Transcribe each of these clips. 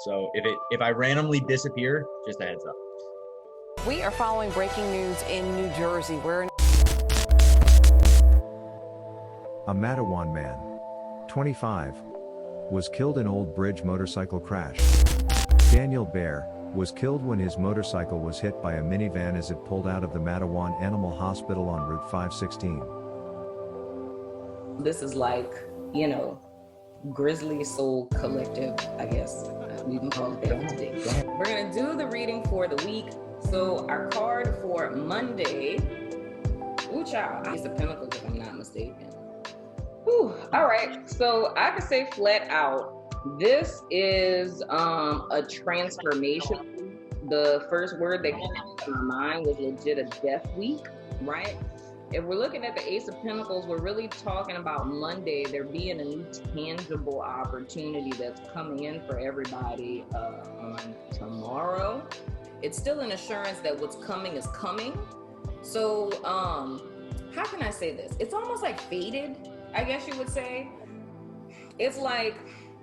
So if I randomly disappear, just a heads up. We are following breaking news in New Jersey, where A Matawan man, 25, was killed in Old Bridge motorcycle crash. Daniel Bear was killed when his motorcycle was hit by a minivan as it pulled out of the Matawan Animal Hospital on Route 516. This is like, you know, Grizzly Soul Collective, I guess. We can call it that today. We're gonna do the reading for the week. So our card for Monday, ooh child, Ace of Pentacles if I'm not mistaken. Whew. All right, so I can say flat out, this is a transformation. The first word that came to my mind was legit a death week, right? If we're looking at the Ace of Pentacles, we're really talking about Monday, there being a new tangible opportunity that's coming in for everybody on tomorrow. It's still an assurance that what's coming is coming. So how can I say this? It's almost like fated, I guess you would say. It's like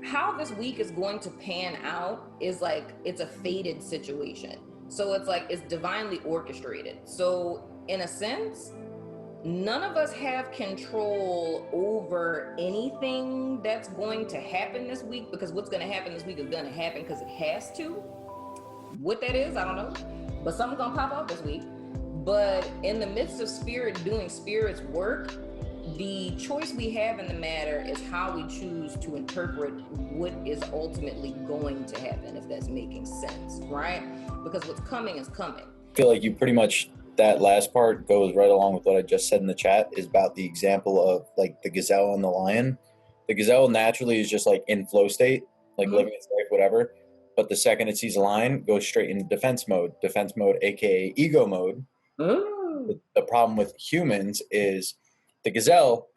how this week is going to pan out is like it's a fated situation. So it's like it's divinely orchestrated. So in a sense, none of us have control over anything that's going to happen this week, because what's going to happen this week is going to happen because it has to. What that is, I don't know, but something's going to pop up this week. But in the midst of spirit doing spirit's work, the choice we have in the matter is how we choose to interpret what is ultimately going to happen, if that's making sense, right? Because what's coming is coming. I feel like you pretty much, that last part goes right along with what I just said in the chat, is about the example of like the gazelle and the lion. The gazelle naturally is just like in flow state, like living its life, whatever. But the second it sees a lion, goes straight into defense mode, aka ego mode. The problem with humans is the gazelle,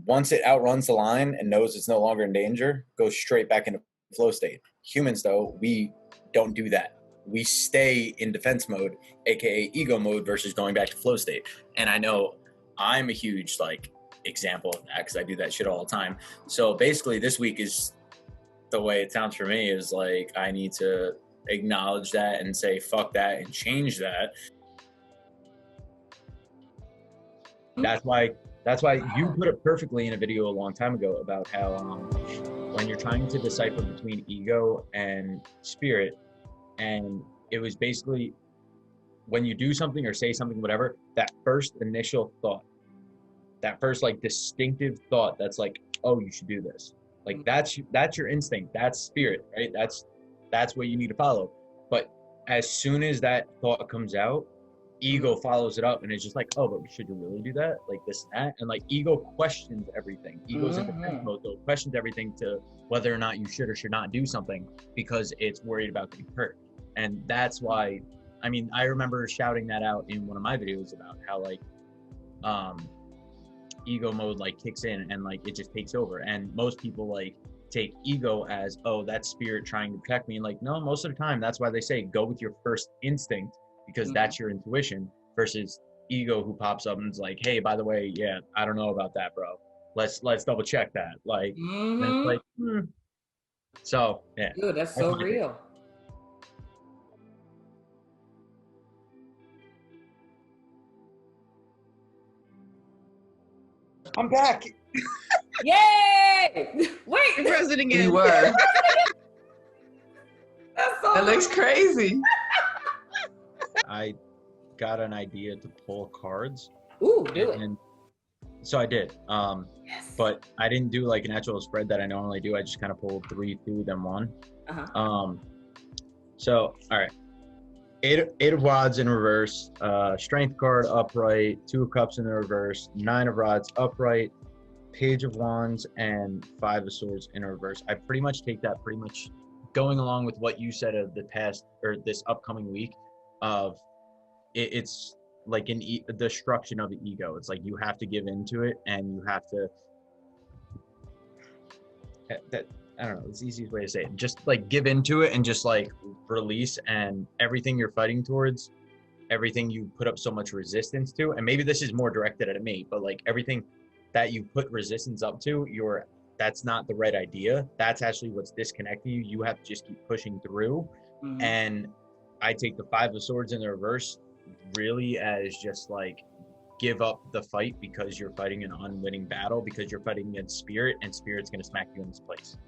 once it outruns the lion and knows it's no longer in danger, goes straight back into flow state. Humans, though, we don't do that. We stay in defense mode, aka ego mode, versus going back to flow state. And I know I'm a huge like example of that because I do that shit all the time. So basically this week is, the way it sounds for me, is like I need to acknowledge that and say fuck that and change that. That's why you put it perfectly in a video a long time ago about how when you're trying to decipher between ego and spirit, and it was basically when you do something or say something, whatever, that first initial thought, that first like distinctive thought that's like, oh, you should do this. Like that's your instinct, that's spirit, right? That's what you need to follow. But as soon as that thought comes out, ego follows it up and it's just like, oh, but should you really do that? Like this and that. And like ego questions everything. Ego's in defense mode, so it questions everything to whether or not you should or should not do something because it's worried about getting hurt. And that's why, I mean, I remember shouting that out in one of my videos about how like ego mode like kicks in and like it just takes over. And most people like take ego as, oh, that's spirit trying to protect me. And like, no, most of the time, that's why they say go with your first instinct, because that's your intuition, versus ego who pops up and is like, hey, by the way, yeah, I don't know about that, bro. Let's double check that. Like, and it's like, So yeah. Dude, that's so real. I'm back. Yay! Wait, President again. You were. that's so That looks crazy. I got an idea to pull cards. Ooh, do it. And so I did. Yes. But I didn't do like an actual spread that I normally do. I just kind of pulled 3, 2, then 1. So all right. Eight of Wands in reverse, Strength card upright, 2 of Cups in the reverse, 9 of Rods upright, Page of Wands, and 5 of Swords in reverse. I pretty much take that pretty much going along with what you said of the past or this upcoming week of it's like an destruction of the ego. It's like you have to give into it and you have to that I don't know, it's the easiest way to say it. Just like give into it and just like release, and everything you're fighting towards, everything you put up so much resistance to, and maybe this is more directed at me, but like everything that you put resistance up to, you're that's not the right idea. That's actually what's disconnecting you. You have to just keep pushing through. Mhm. And I take the Five of Swords in the reverse really as just like give up the fight because you're fighting an unwinning battle, because you're fighting against spirit, and spirit's going to smack you in this place.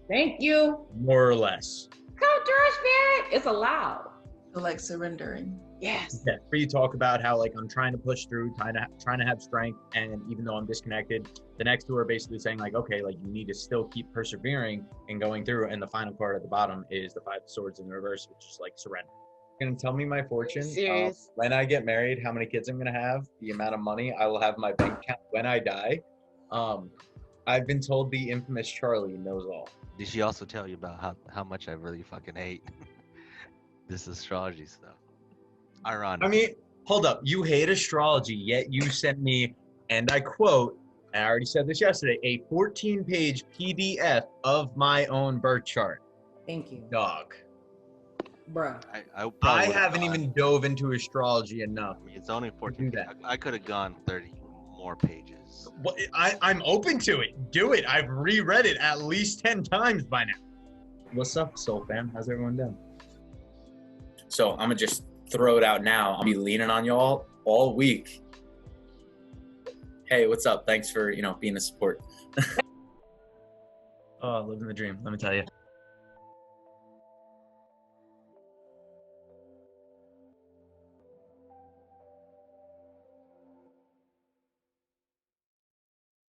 Thank you. More or less. Come through, spirit. It's allowed. So like surrendering. Yes. Yeah, where you talk about how like I'm trying to push through, trying to have strength, and even though I'm disconnected, the next two are basically saying like, okay, like you need to still keep persevering and going through. And the final card at the bottom is the Five of Swords in the reverse, which is like surrender. Gonna tell me my fortune. Serious? When I get married, how many kids I'm gonna have, the amount of money I will have in my bank account when I die. I've been told the infamous Charlie knows all. Did she also tell you about how much I really fucking hate this astrology stuff? Ironic. I mean, hold up. You hate astrology, yet you sent me, and I quote, I already said this yesterday, a 14-page PDF of my own birth chart. Thank you. Dog. Bruh. I I probably would've haven't gone- even dove into astrology enough. I mean, it's only 14 do pages. I could have gone 30 more pages. What, I'm open to it. Do it. I've reread it at least 10 times by now. What's up, Soul Fam? How's everyone doing? So I'm gonna just throw it out now. I'll be leaning on y'all all week. Hey, what's up? Thanks for being a support. Oh, living the dream. Let me tell you.